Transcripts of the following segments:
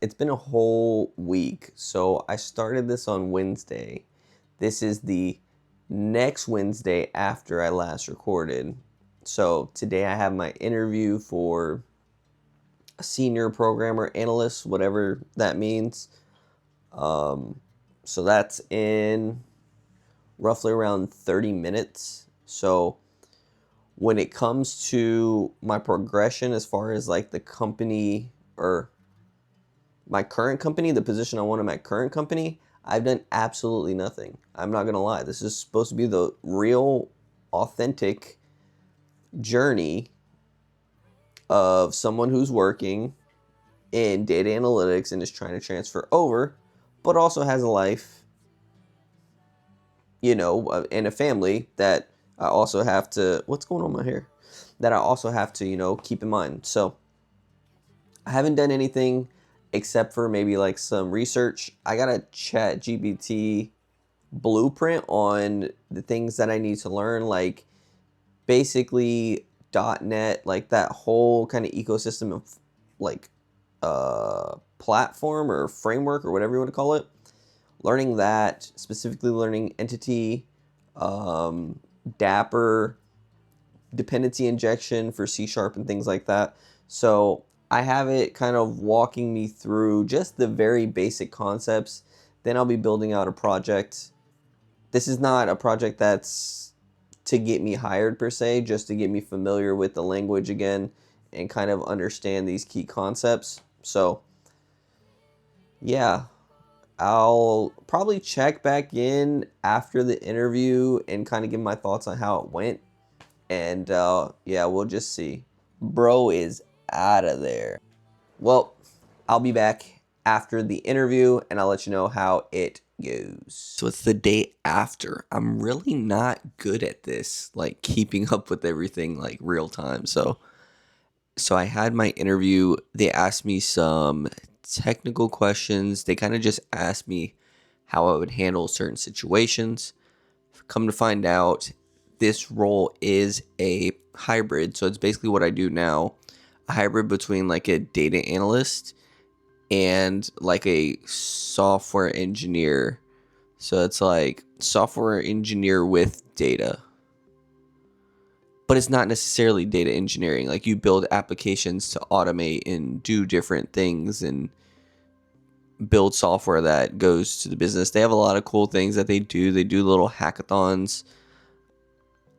It's been a whole week. So I started this on Wednesday. This is the next Wednesday after I last recorded. So today I have my interview for a senior programmer analyst, whatever that means. Um, so that's in roughly around 30 minutes. So when it comes to my progression as far as like the company or my current company, the position I want in my current company, I've done absolutely nothing. I'm not going to lie. This is supposed to be the real, authentic journey of someone who's working in data analytics and is trying to transfer over, but also has a life, and a family that I also have to, what's going on with my hair? That I also have to, keep in mind. So I haven't done anything except for maybe like some research. I got a chat GPT blueprint on the things that I need to learn, like basically .NET, like that whole kind of ecosystem of like platform or framework or whatever you want to call it. Learning that, specifically learning entity, Dapper, dependency injection for C# and things like that. So I have it kind of walking me through just the very basic concepts. Then I'll be building out a project. This is not a project that's to get me hired per se, just to get me familiar with the language again and kind of understand these key concepts. So yeah, I'll probably check back in after the interview and kind of give my thoughts on how it went. And yeah, we'll just see. Bro is out of there. Well, I'll be back after the interview and I'll let you know how it goes. So it's the day after. I'm really not good at this, like keeping up with everything like real time. So I had my interview. They asked me some technical questions. They kind of just asked me how I would handle certain situations. Come to find out, this role is a hybrid. So it's basically what I do now, a hybrid between like a data analyst and like a software engineer. So it's like software engineer with data. But it's not necessarily data engineering. Like you build applications to automate and do different things and build software that goes to the business. They have a lot of cool things that they do. They do little hackathons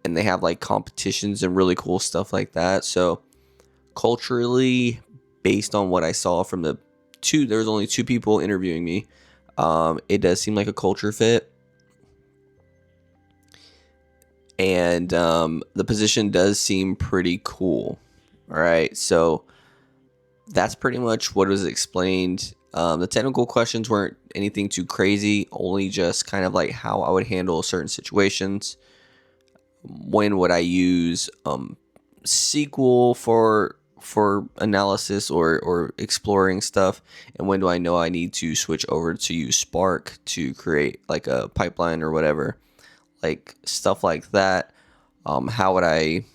and they have like competitions and really cool stuff like that. So culturally, based on what I saw from there's only two people interviewing me. It does seem like a culture fit. And the position does seem pretty cool. All right, so that's pretty much what was explained. The technical questions weren't anything too crazy, only just kind of like how I would handle certain situations. When would I use SQL for analysis or exploring stuff, and when do I know I need to switch over to use Spark to create like a pipeline or whatever, like stuff like that. How would I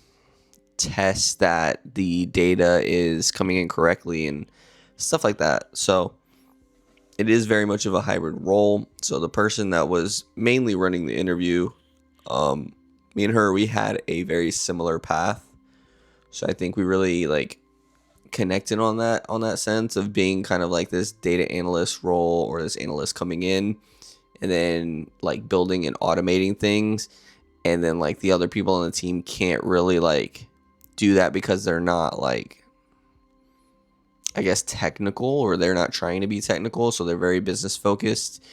test that the data is coming in correctly and stuff like that. So it is very much of a hybrid role. So the person that was mainly running the interview, me and her, we had a very similar path. So I think we really like connected on that sense of being kind of like this data analyst role or this analyst coming in and then like building and automating things, and then like the other people on the team can't really like do that because they're not like, I guess, technical, or they're not trying to be technical, so they're very business focused.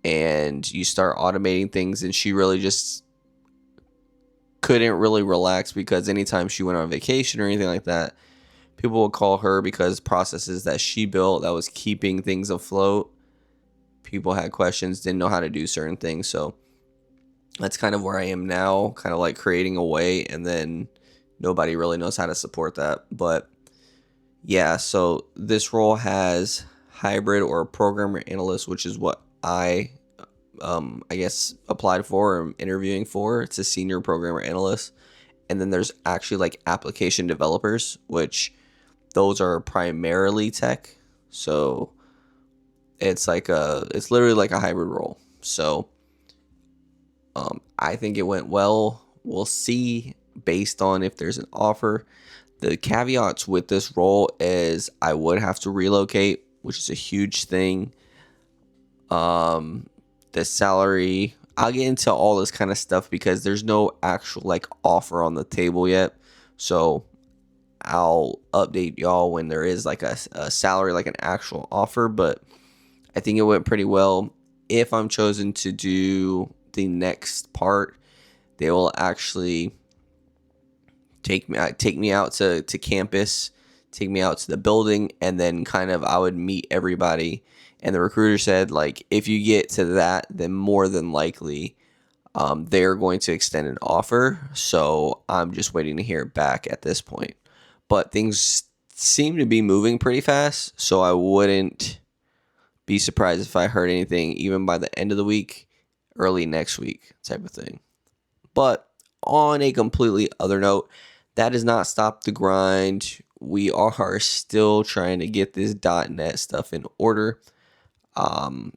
And you start automating things and she really just couldn't really relax because anytime she went on vacation or anything like that, people would call her because processes that she built that was keeping things afloat, people had questions, didn't know how to do certain things. So that's kind of where I am now, kind of like creating a way, and then nobody really knows how to support that. But yeah, so this role has hybrid or programmer analyst, which is what I guess applied for or interviewing for. It's a senior programmer analyst. And then there's actually like application developers, which those are primarily tech. So it's literally like a hybrid role. So I think it went well. We'll see based on if there's an offer. The caveats with this role is I would have to relocate, which is a huge thing. The salary, I'll get into all this kind of stuff because there's no actual like offer on the table yet. So I'll update y'all when there is like a salary, like an actual offer. But I think it went pretty well. If I'm chosen to do the next part, they will actually take me out to campus, take me out to the building, and then kind of I would meet everybody. And the recruiter said, like, if you get to that, then more than likely they're going to extend an offer. So I'm just waiting to hear back at this point. But things seem to be moving pretty fast, so I wouldn't be surprised if I heard anything even by the end of the week, early next week type of thing. But on a completely other note, that does not stop the grind. We are still trying to get this .NET stuff in order. And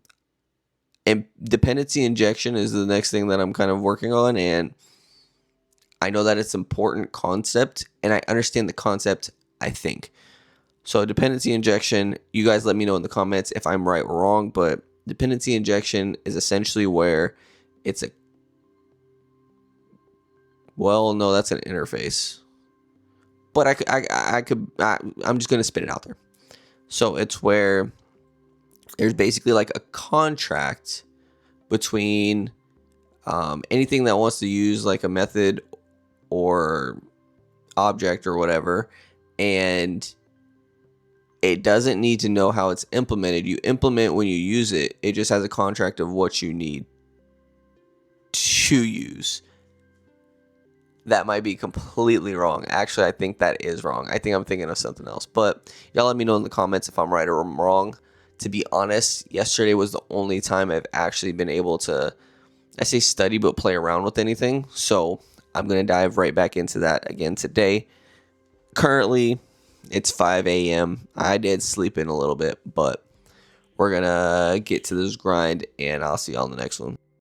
dependency injection is the next thing that I'm kind of working on. And I know that it's an important concept, and I understand the concept, I think. So dependency injection, you guys let me know in the comments if I'm right or wrong, but dependency injection is essentially where it's a, well, no, that's an interface. But I'm just going to spit it out there. So it's where there's basically like a contract between anything that wants to use like a method or object or whatever, and it doesn't need to know how it's implemented. You implement when you use it. It just has a contract of what you need to use. That might be completely wrong. Actually, I think that is wrong. I think I'm thinking of something else. But y'all let me know in the comments if I'm right or I'm wrong. To be honest, yesterday was the only time I've actually been able to, I say study, but play around with anything. So I'm going to dive right back into that again today. Currently, it's 5 a.m. I did sleep in a little bit, but we're going to get to this grind, and I'll see y'all in the next one.